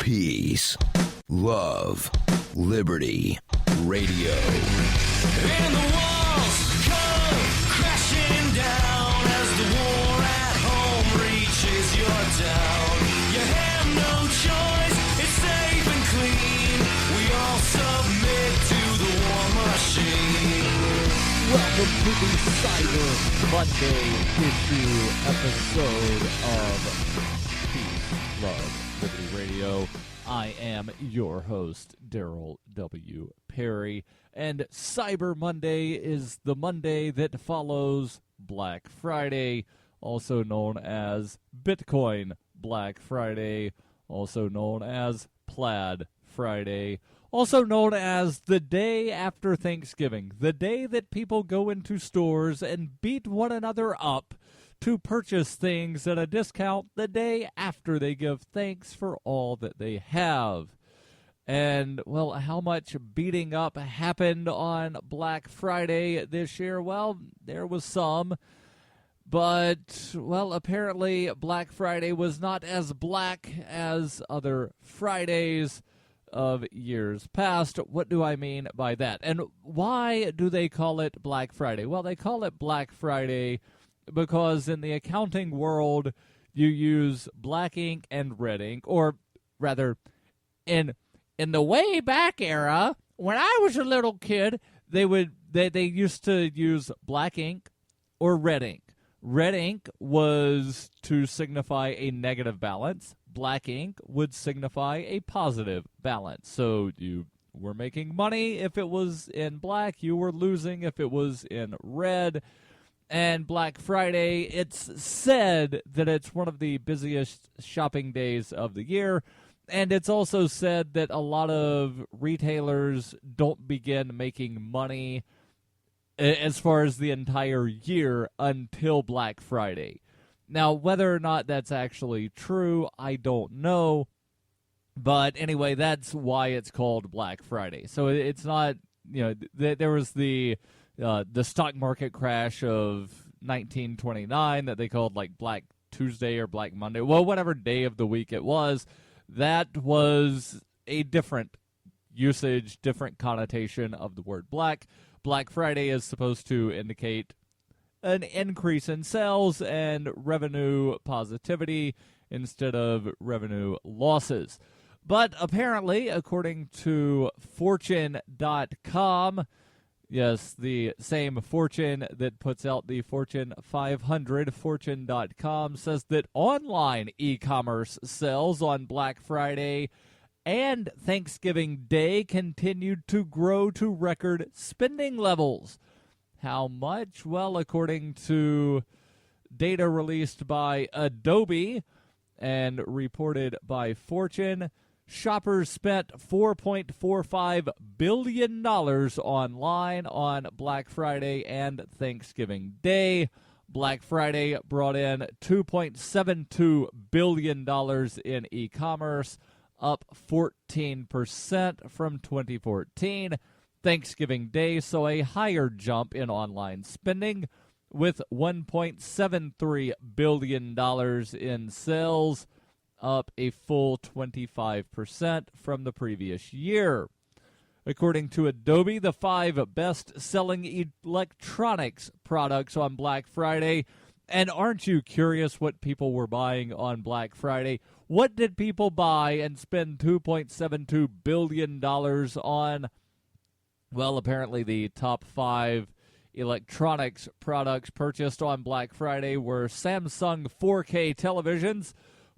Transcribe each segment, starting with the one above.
Peace, love, liberty, radio. And the walls come crashing down as the war at home reaches your town. You have no choice, it's safe and clean. We all submit to the war machine. Welcome to the Cyber Monday episode of Peace, Love, Liberty Radio. I am your host, Darryl W. Perry, and Cyber Monday is the Monday that follows Black Friday, also known as Bitcoin Black Friday, also known as Plaid Friday, also known as the day after Thanksgiving, the day that people go into stores and beat one another up to purchase things at a discount the day after they give thanks for all that they have. And, well, how much beating up happened on Black Friday this year? Well, there was some. But, well, apparently Black Friday was not as black as other Fridays of years past. What do I mean by that? And why do they call it Black Friday? Well, they call it Black Friday because in the accounting world, you use black ink and red ink, or rather, in the way back era, when I was a little kid, they used to use black ink or red ink. Red ink was to signify a negative balance. Black ink would signify a positive balance. So you were making money if it was in black. You were losing if it was in red. And Black Friday, it's said that it's one of the busiest shopping days of the year. And it's also said that a lot of retailers don't begin making money as far as the entire year until Black Friday. Now, whether or not that's actually true, I don't know. But anyway, that's why it's called Black Friday. So it's not, there was the stock market crash of 1929 that they called like Black Tuesday or Black Monday. Well, whatever day of the week it was, that was a different usage, different connotation of the word black. Black Friday is supposed to indicate an increase in sales and revenue positivity instead of revenue losses. But apparently, according to Fortune.com, yes, the same Fortune that puts out the Fortune 500, Fortune.com says that online e-commerce sales on Black Friday and Thanksgiving Day continued to grow to record spending levels. How much? Well, according to data released by Adobe and reported by Fortune, shoppers spent $4.45 billion online on Black Friday and Thanksgiving Day. Black Friday brought in $2.72 billion in e-commerce, up 14% from 2014. Thanksgiving Day saw a higher jump in online spending, with $1.73 billion in sales, up a full 25% from the previous year. According to Adobe, the 5 best-selling electronics products on Black Friday. And aren't you curious what people were buying on Black Friday? What did people buy and spend $2.72 billion on? Well, apparently the top 5 electronics products purchased on Black Friday were Samsung 4K televisions.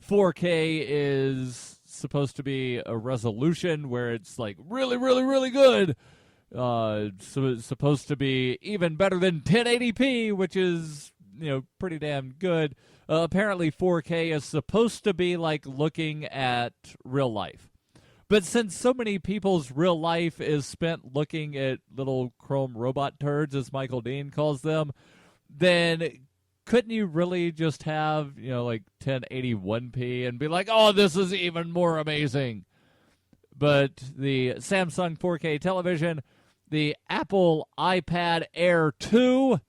4K is supposed to be a resolution where it's like really, really, really good. So it's supposed to be even better than 1080p, which is, pretty damn good. Apparently 4K is supposed to be like looking at real life. But since so many people's real life is spent looking at little chrome robot turds, as Michael Dean calls them, then couldn't you really just have, like 1081p and be like, oh, this is even more amazing? But the Samsung 4K television, the Apple iPad Air 2,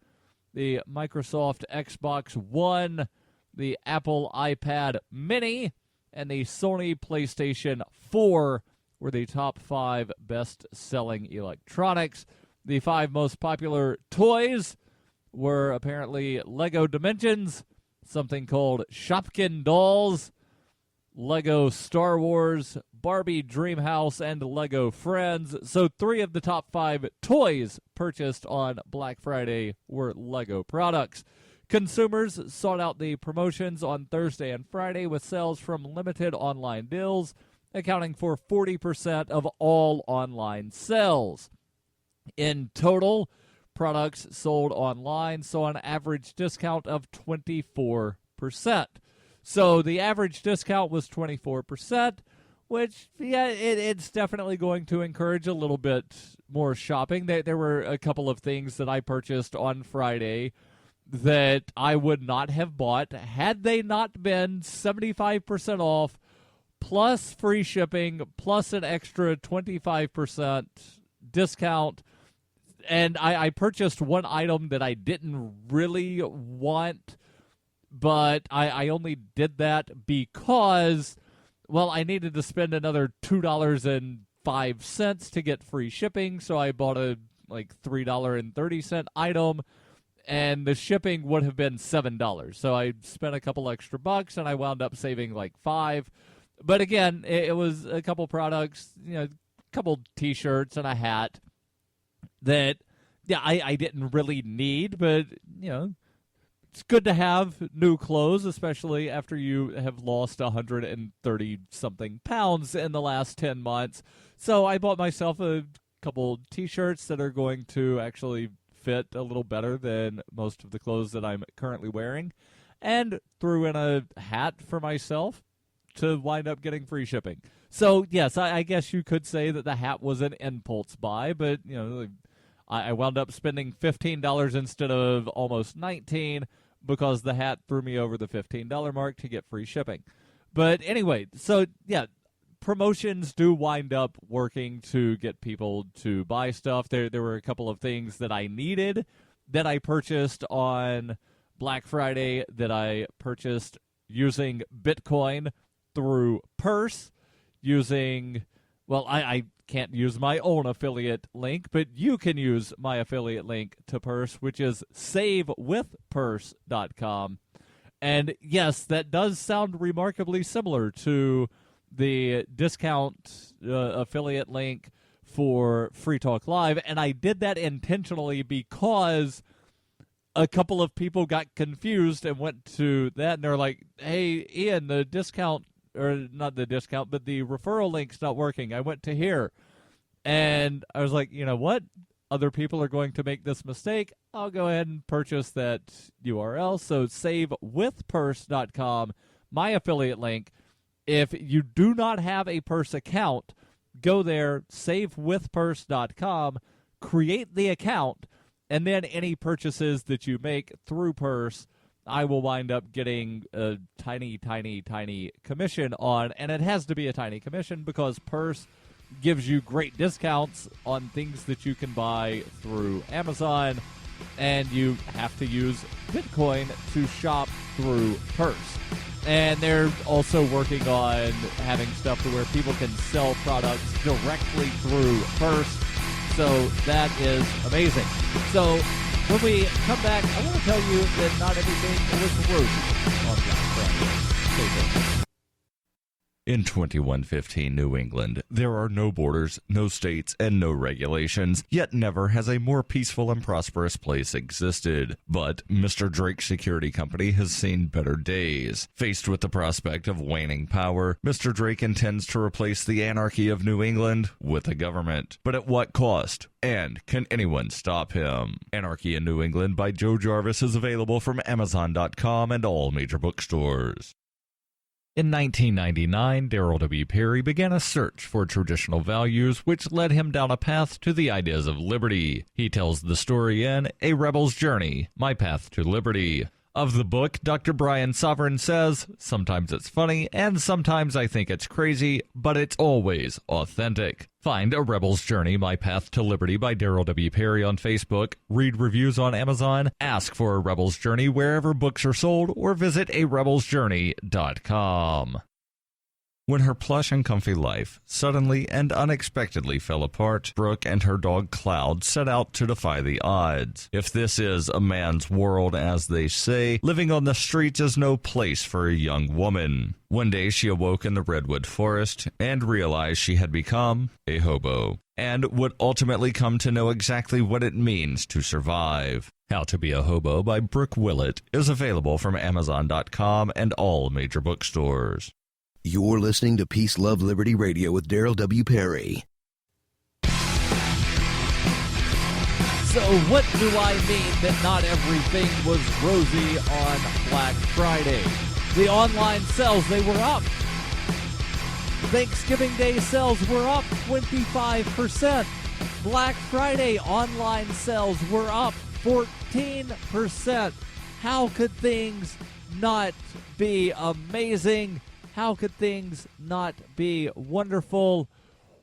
the Microsoft Xbox One, the Apple iPad Mini, and the Sony PlayStation 4 were the top 5 best-selling electronics. The 5 most popular toys were apparently Lego Dimensions, something called Shopkin Dolls, Lego Star Wars, Barbie Dreamhouse, and Lego Friends. So 3 of the top 5 toys purchased on Black Friday were Lego products. Consumers sought out the promotions on Thursday and Friday with sales from limited online deals, accounting for 40% of all online sales. In total, products sold online saw an average discount of 24%. So the average discount was 24%, which, it's definitely going to encourage a little bit more shopping. There were a couple of things that I purchased on Friday that I would not have bought had they not been 75% off, plus free shipping, plus an extra 25% discount. And I purchased one item that I didn't really want, but I only did that because, well, I needed to spend another $2.05 to get free shipping, so I bought a $3.30 item, and the shipping would have been $7. So I spent a couple extra bucks, and I wound up saving $5. But again, it was a couple products, a couple T-shirts and a hat that, I didn't really need, but, it's good to have new clothes, especially after you have lost 130-something pounds in the last 10 months. So I bought myself a couple T-shirts that are going to actually fit a little better than most of the clothes that I'm currently wearing, and threw in a hat for myself to wind up getting free shipping. So, yes, I guess you could say that the hat was an impulse buy, but, I wound up spending $15 instead of almost $19 because the hat threw me over the $15 mark to get free shipping. But anyway, so, promotions do wind up working to get people to buy stuff. There were a couple of things that I needed that I purchased on Black Friday that I purchased using Bitcoin through Purse, using, I can't use my own affiliate link, but you can use my affiliate link to Purse, which is savewithpurse.com. And yes, that does sound remarkably similar to the discount affiliate link for Free Talk Live, and I did that intentionally because a couple of people got confused and went to that, and they're like, hey, Ian, the discount, or not the discount, but the referral link's not working. I went to here. And I was like, you know what? Other people are going to make this mistake. I'll go ahead and purchase that URL. So savewithpurse.com, my affiliate link. If you do not have a Purse account, go there, savewithpurse.com, create the account, and then any purchases that you make through Purse, I will wind up getting a tiny, tiny, tiny commission on. And it has to be a tiny commission because Purse gives you great discounts on things that you can buy through Amazon, and you have to use Bitcoin to shop through Purse. And they're also working on having stuff to where people can sell products directly through Purse. So that is amazing. So when we come back, I want to tell you that not everything was rosy on Black Friday. Stay tuned. In 2115 New England, there are no borders, no states, and no regulations, yet never has a more peaceful and prosperous place existed. But Mr. Drake's security company has seen better days. Faced with the prospect of waning power, Mr. Drake intends to replace the anarchy of New England with a government. But at what cost? And can anyone stop him? Anarchy in New England by Joe Jarvis is available from Amazon.com and all major bookstores. In 1999, Darryl W. Perry began a search for traditional values, which led him down a path to the ideas of liberty. He tells the story in A Rebel's Journey, My Path to Liberty. Of the book, Dr. Brian Sovereign says, sometimes it's funny, and sometimes I think it's crazy, but it's always authentic. Find A Rebel's Journey, My Path to Liberty by Darryl W. Perry on Facebook, read reviews on Amazon, ask for A Rebel's Journey wherever books are sold, or visit arebelsjourney.com. When her plush and comfy life suddenly and unexpectedly fell apart, Brooke and her dog Cloud set out to defy the odds. If this is a man's world, as they say, living on the streets is no place for a young woman. One day she awoke in the redwood forest and realized she had become a hobo, and would ultimately come to know exactly what it means to survive. How to Be a Hobo by Brooke Willett is available from Amazon.com and all major bookstores. You're listening to Peace, Love, Liberty Radio with Darryl W. Perry. So what do I mean that not everything was rosy on Black Friday? The online sales, they were up. Thanksgiving Day sales were up 25%. Black Friday online sales were up 14%. How could things not be amazing? How could things not be wonderful?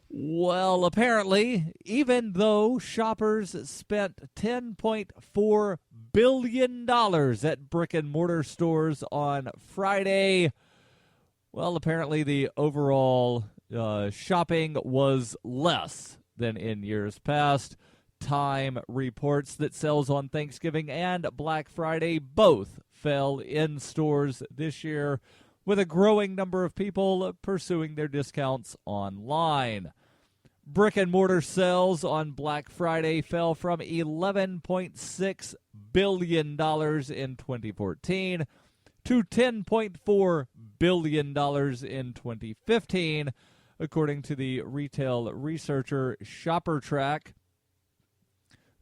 Well, apparently, even though shoppers spent $10.4 billion at brick-and-mortar stores on Friday, well, apparently the overall shopping was less than in years past. Time reports that sales on Thanksgiving and Black Friday both fell in stores this year, with a growing number of people pursuing their discounts online. Brick-and-mortar sales on Black Friday fell from $11.6 billion in 2014 to $10.4 billion in 2015, according to the retail researcher ShopperTrack.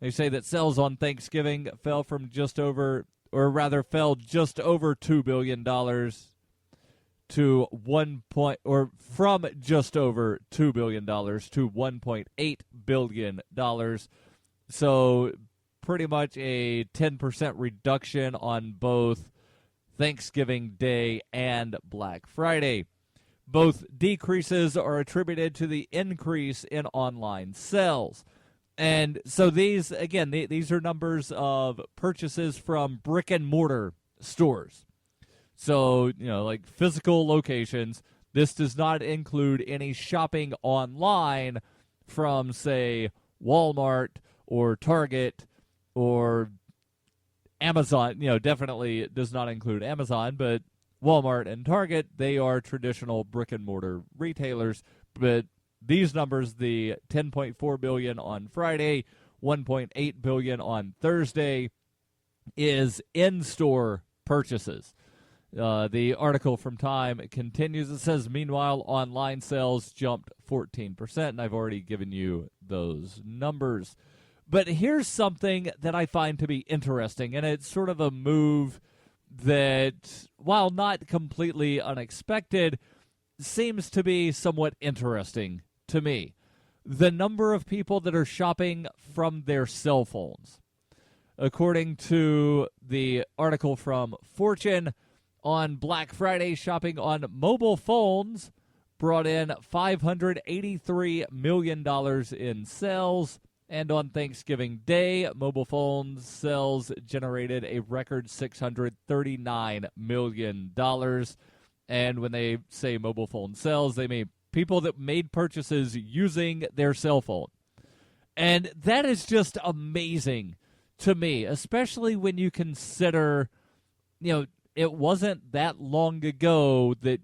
They say that sales on Thanksgiving fell from just over $2 billion to from just over $2 billion to $1.8 billion. So pretty much a 10% reduction on both Thanksgiving Day and Black Friday. Both decreases are attributed to the increase in online sales. And so these are numbers of purchases from brick and mortar stores. So, like physical locations. This does not include any shopping online from, say, Walmart or Target or Amazon. Definitely it does not include Amazon, but Walmart and Target, they are traditional brick-and-mortar retailers. But these numbers, the $10.4 billion on Friday, $1.8 billion on Thursday, is in-store purchases. The article from Time continues. It says, meanwhile, online sales jumped 14%, and I've already given you those numbers. But here's something that I find to be interesting, and it's sort of a move that, while not completely unexpected, seems to be somewhat interesting to me. The number of people that are shopping from their cell phones. According to the article from Fortune, on Black Friday, shopping on mobile phones brought in $583 million in sales. And on Thanksgiving Day, mobile phone sales generated a record $639 million. And when they say mobile phone sales, they mean people that made purchases using their cell phone. And that is just amazing to me, especially when you consider, it wasn't that long ago that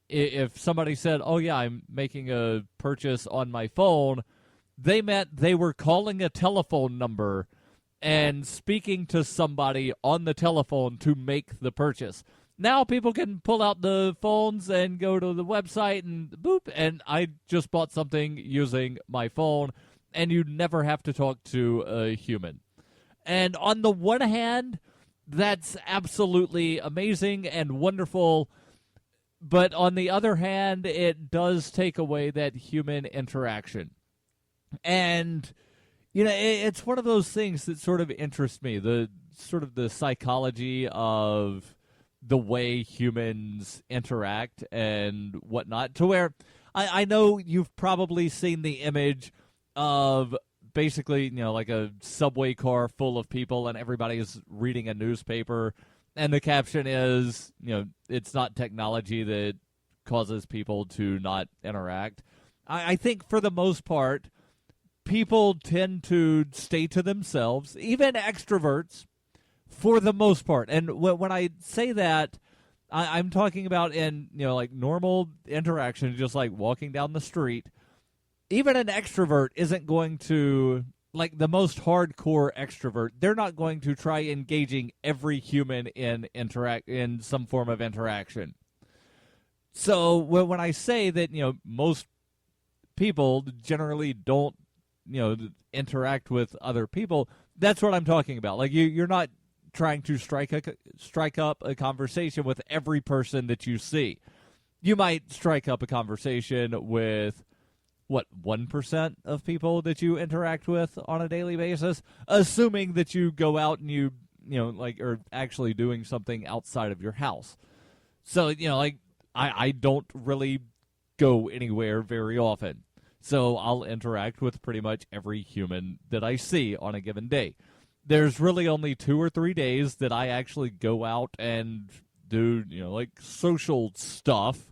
if somebody said, oh, yeah, I'm making a purchase on my phone, they meant they were calling a telephone number and speaking to somebody on the telephone to make the purchase. Now people can pull out the phones and go to the website and boop, and I just bought something using my phone, and you never have to talk to a human. And on the one hand, that's absolutely amazing and wonderful, but on the other hand, it does take away that human interaction. And, it's one of those things that sort of interests me, the psychology of the way humans interact and whatnot, to where I know you've probably seen the image of basically, like a subway car full of people and everybody is reading a newspaper, and the caption is, it's not technology that causes people to not interact. I think for the most part, people tend to stay to themselves, even extroverts, for the most part. And when I say that, I'm talking about in, like normal interaction, just like walking down the street. Even an extrovert isn't going to, like the most hardcore extrovert, they're not going to try engaging every human in some form of interaction. So when I say that, most people generally don't, interact with other people, that's what I'm talking about. Like you're not trying to strike up a conversation with every person that you see. You might strike up a conversation with 1% of people that you interact with on a daily basis, assuming that you go out and you are actually doing something outside of your house. So, I don't really go anywhere very often. So I'll interact with pretty much every human that I see on a given day. There's really only 2 or 3 days that I actually go out and do, social stuff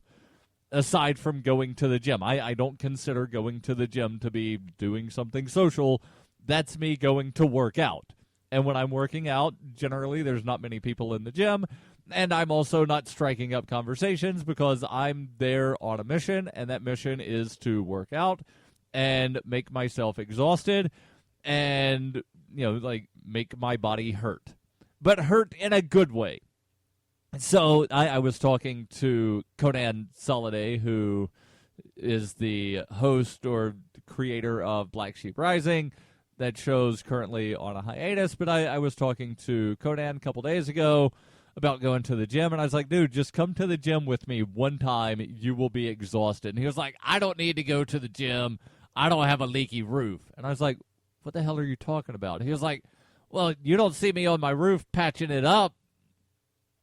aside from going to the gym. I don't consider going to the gym to be doing something social. That's me going to work out. And when I'm working out, generally there's not many people in the gym, and I'm also not striking up conversations because I'm there on a mission, and that mission is to work out and make myself exhausted and, make my body hurt. But hurt in a good way. So I was talking to Conan Soliday, who is the host or creator of Black Sheep Rising. That show's currently on a hiatus, but I was talking to Conan a couple days ago about going to the gym, and I was like, dude, just come to the gym with me one time. You will be exhausted. And he was like, I don't need to go to the gym. I don't have a leaky roof. And I was like, what the hell are you talking about? He was like, well, you don't see me on my roof patching it up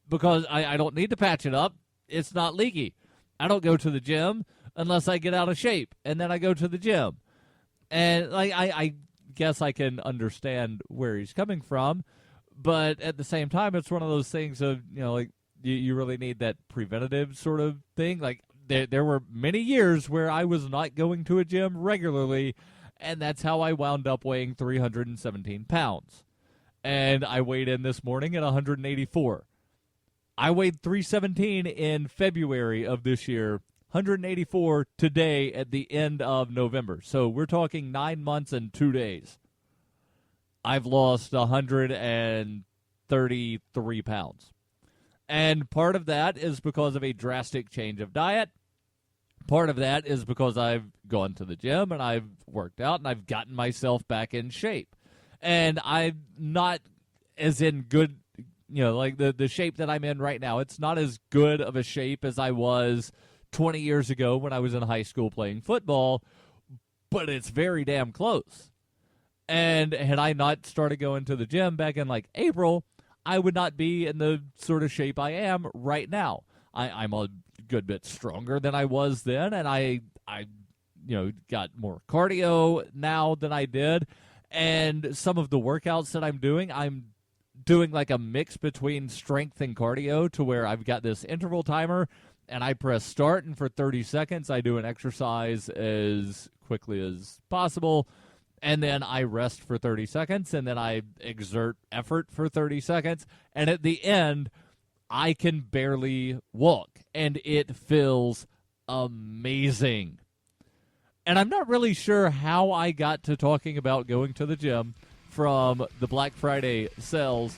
because I don't need to patch it up. It's not leaky. I don't go to the gym unless I get out of shape, and then I go to the gym. And I guess I can understand where he's coming from, but at the same time, it's one of those things of, you really need that preventative sort of thing. Like there were many years where I was not going to a gym regularly, and that's how I wound up weighing 317 pounds. And I weighed in this morning at 184. I weighed 317 in February of this year, 184 today at the end of November. So we're talking 9 months and 2 days. I've lost 133 pounds. And part of that is because of a drastic change of diet. Part of that is because I've gone to the gym and I've worked out and I've gotten myself back in shape. And I'm not as in good, like the shape that I'm in right now. It's not as good of a shape as I was 20 years ago when I was in high school playing football, but it's very damn close. And had I not started going to the gym back in like April, I would not be in the sort of shape I am right now. I'm a good bit stronger than I was then, and I got more cardio now than I did. And some of the workouts that I'm doing like a mix between strength and cardio, to where I've got this interval timer and I press start, and for 30 seconds I do an exercise as quickly as possible, and then I rest for 30 seconds, and then I exert effort for 30 seconds, and at the end I can barely walk, and it feels amazing. And I'm not really sure how I got to talking about going to the gym from the Black Friday sales,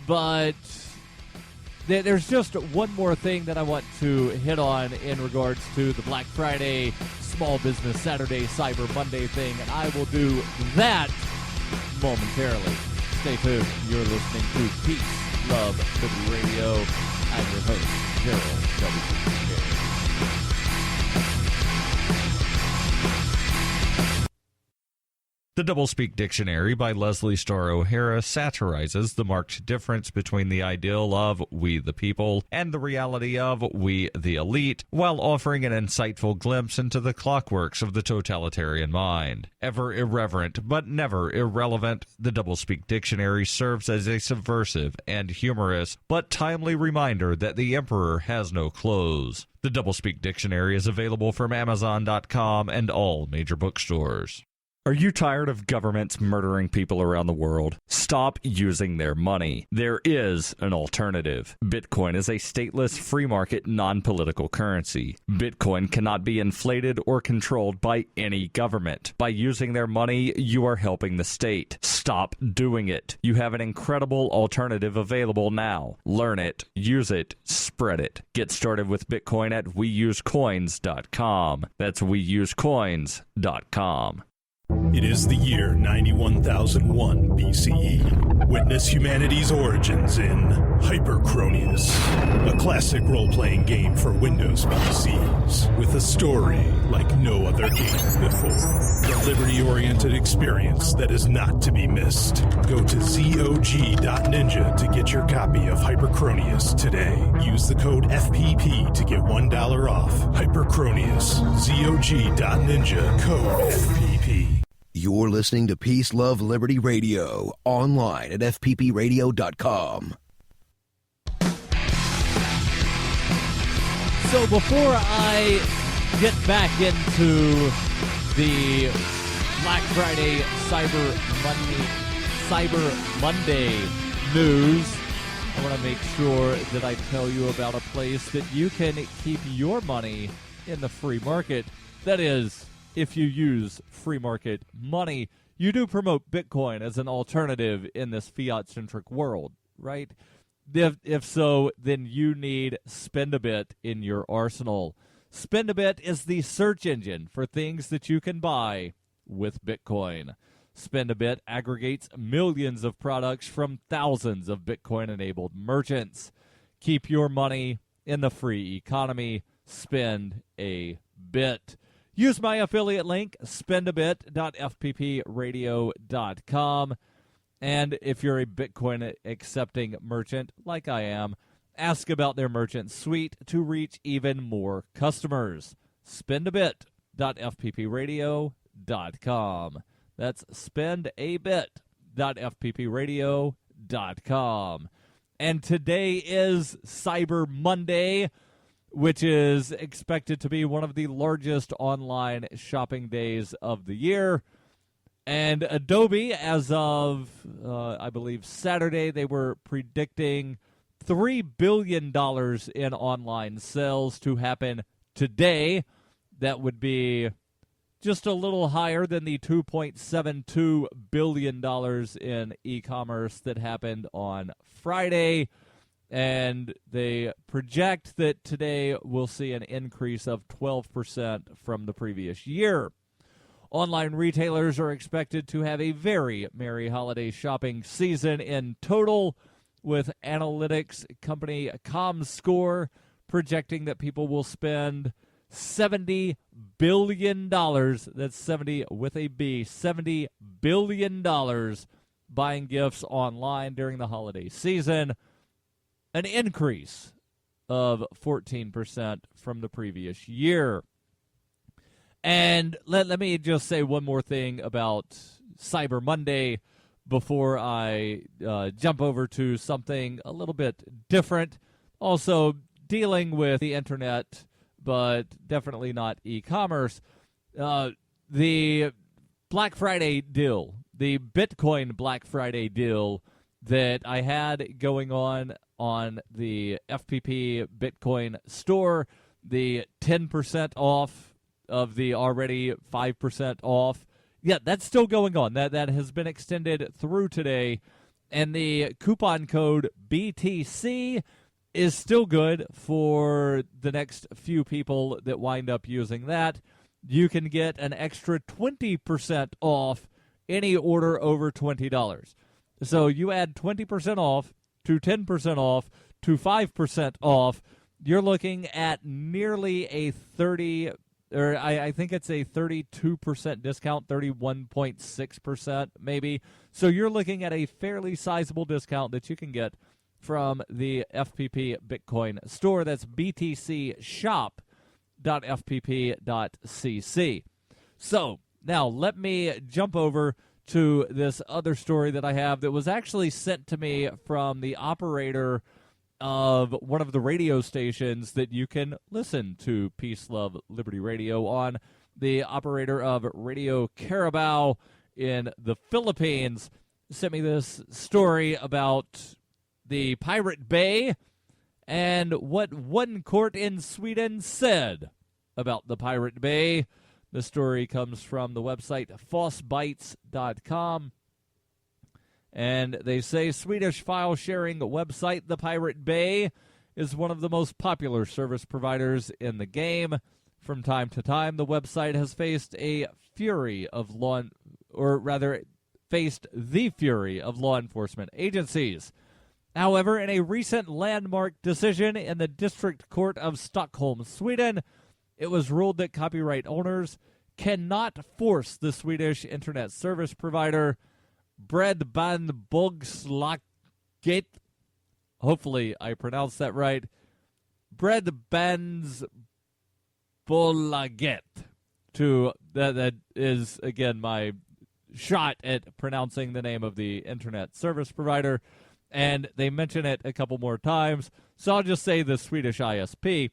but there's just one more thing that I want to hit on in regards to the Black Friday, Small Business Saturday, Cyber Monday thing, and I will do that momentarily. Stay tuned. You're listening to Peace, Love, Liberty Radio. I'm your host, Darryl W. The Doublespeak Dictionary by Leslie Starr O'Hara satirizes the marked difference between the ideal of we the people and the reality of we the elite, while offering an insightful glimpse into the clockworks of the totalitarian mind. Ever irreverent but never irrelevant, the Doublespeak Dictionary serves as a subversive and humorous but timely reminder that the emperor has no clothes. The Doublespeak Dictionary is available from Amazon.com and all major bookstores. Are you tired of governments murdering people around the world? Stop using their money. There is an alternative. Bitcoin is a stateless, free market, non-political currency. Bitcoin cannot be inflated or controlled by any government. By using their money, you are helping the state. Stop doing it. You have an incredible alternative available now. Learn it, use it, spread it. Get started with Bitcoin at weusecoins.com. That's weusecoins.com. It is the year 91,001 BCE. Witness humanity's origins in Hyperchronius, a classic role-playing game for Windows PCs with a story like no other game before. The liberty-oriented experience that is not to be missed. Go to zog.ninja to get your copy of Hyperchronius today. Use the code FPP to get $1 off. Hyperchronius, zog.ninja, code FPP. You're listening to Peace, Love, Liberty Radio, online at fppradio.com. So before I get back into the Black Friday Cyber Monday news, I want to make sure that I tell you about a place that you can keep your money in the free market. That is, if you use free market money. You do promote Bitcoin as an alternative in this fiat-centric world, right? If so, then you need SpendABit in your arsenal. SpendABit is the search engine for things that you can buy with Bitcoin. SpendABit aggregates millions of products from thousands of Bitcoin-enabled merchants. Keep your money in the free economy. Spend a bit. Use my affiliate link, spendabit.fppradio.com. And if you're a Bitcoin-accepting merchant, like I am, ask about their merchant suite to reach even more customers. Spendabit.fppradio.com. That's spendabit.fppradio.com. And today is Cyber Monday, which is expected to be one of the largest online shopping days of the year. And Adobe, as of, I believe, Saturday, they were predicting $3 billion in online sales to happen today. That would be just a little higher than the $2.72 billion in e-commerce that happened on Friday. And they project that today we'll see an increase of 12% from the previous year. Online retailers are expected to have a very merry holiday shopping season in total, with analytics company ComScore projecting that people will spend $70 billion, that's 70 with a B, $70 billion buying gifts online during the holiday season, an increase of 14% from the previous year. And let me just say one more thing about Cyber Monday before I jump over to something a little bit different. Also dealing with the internet, but definitely not e-commerce. The Black Friday deal, the Bitcoin Black Friday deal that I had going on the FPP Bitcoin store, the 10% off of the already 5% off. Yeah, that's still going on. That has been extended through today. And the coupon code BTC is still good for the next few people that wind up using that. You can get an extra 20% off any order over $20. So you add 20% off to 10% off to 5% off. You're looking at nearly a 30 or I think it's a 32% discount, 31.6% maybe. So you're looking at a fairly sizable discount that you can get from the FPP Bitcoin store. That's btcshop.fpp.cc. So now let me jump over to this other story that I have that was actually sent to me from the operator of one of the radio stations that you can listen to Peace, Love, Liberty Radio on, the operator of Radio Carabao in the Philippines. Sent me this story about the Pirate Bay and what one court in Sweden said about the Pirate Bay. The story comes from the website fossbytes.com. And they say Swedish file-sharing website The Pirate Bay is one of the most popular service providers in the game. From time to time, the website has faced the fury of law enforcement agencies. However, in a recent landmark decision in the District Court of Stockholm, Sweden, it was ruled that copyright owners cannot force the Swedish internet service provider Bredbandbolaget, hopefully I pronounced that right, Bredbandsbolaget, that is, again, my shot at pronouncing the name of the internet service provider, and they mention it a couple more times, so I'll just say the Swedish ISP.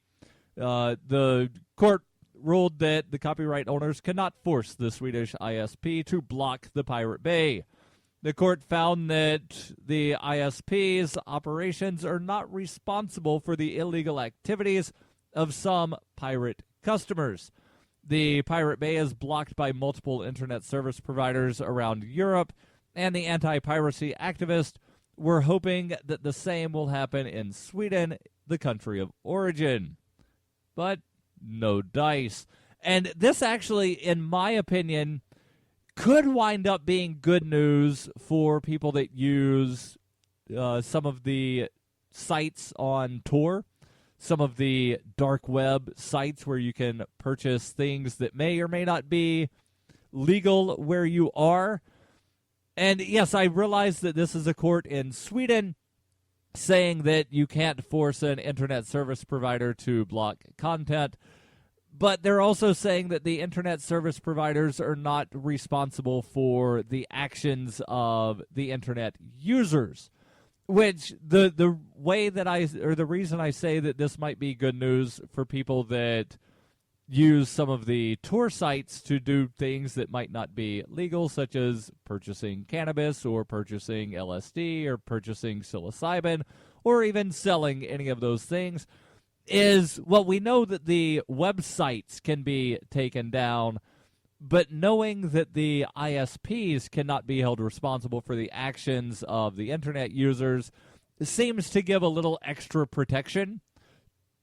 The court ruled that the copyright owners cannot force the Swedish ISP to block the Pirate Bay. The court found that the ISP's operations are not responsible for the illegal activities of some pirate customers. The Pirate Bay is blocked by multiple internet service providers around Europe, and the anti-piracy activists were hoping that the same will happen in Sweden, the country of origin. But no dice. And this actually, in my opinion, could wind up being good news for people that use some of the sites on Tor, some of the dark web sites where you can purchase things that may or may not be legal where you are. And yes, I realize that this is a court in Sweden saying that you can't force an internet service provider to block content, but they're also saying that the internet service providers are not responsible for the actions of the internet users, which the way that the reason I say that this might be good news for people that use some of the Tor sites to do things that might not be legal, such as purchasing cannabis or purchasing LSD or purchasing psilocybin or even selling any of those things, is, well, we know that the websites can be taken down, but knowing that the ISPs cannot be held responsible for the actions of the internet users seems to give a little extra protection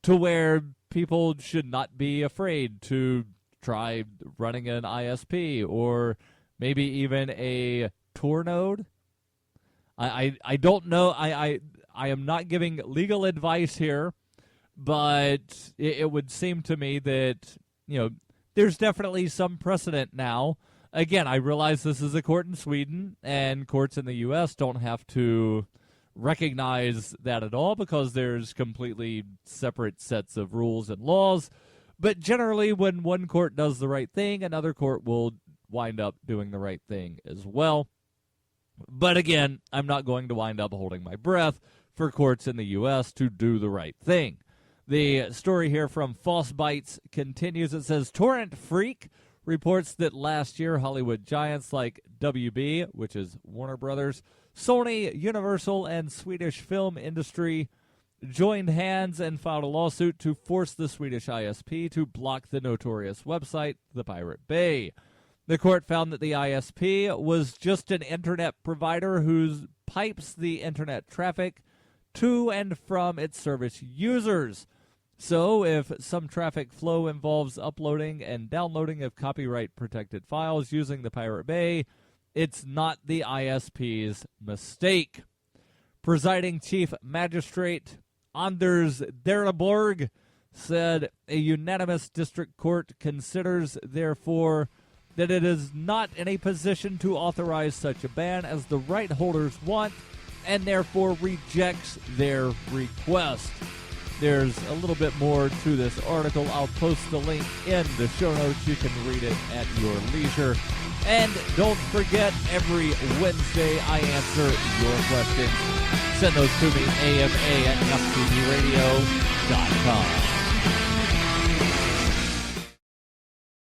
to where people should not be afraid to try running an ISP or maybe even a Tor node. I don't know. I am not giving legal advice here, but it would seem to me that, there's definitely some precedent now. Again, I realize this is a court in Sweden, and courts in the U.S. don't have to recognize that at all because there's completely separate sets of rules and laws. But generally, when one court does the right thing, another court will wind up doing the right thing as well. But again, I'm not going to wind up holding my breath for courts in the U.S. to do the right thing. The story here from False Bites continues. It says, Torrent Freak reports that last year Hollywood giants like WB, which is Warner Brothers, Sony, Universal, and Swedish film industry joined hands and filed a lawsuit to force the Swedish ISP to block the notorious website, The Pirate Bay. The court found that the ISP was just an internet provider who pipes the internet traffic to and from its service users. So if some traffic flow involves uploading and downloading of copyright-protected files using the Pirate Bay, it's not the ISP's mistake. Presiding Chief Magistrate Anders Darryl W said a unanimous district court considers, therefore, that it is not in a position to authorize such a ban as the right holders want, and therefore rejects their request. There's a little bit more to this article. I'll post the link in the show notes. You can read it at your leisure. And don't forget, every Wednesday I answer your questions. Send those to me, ama@fpbradio.com.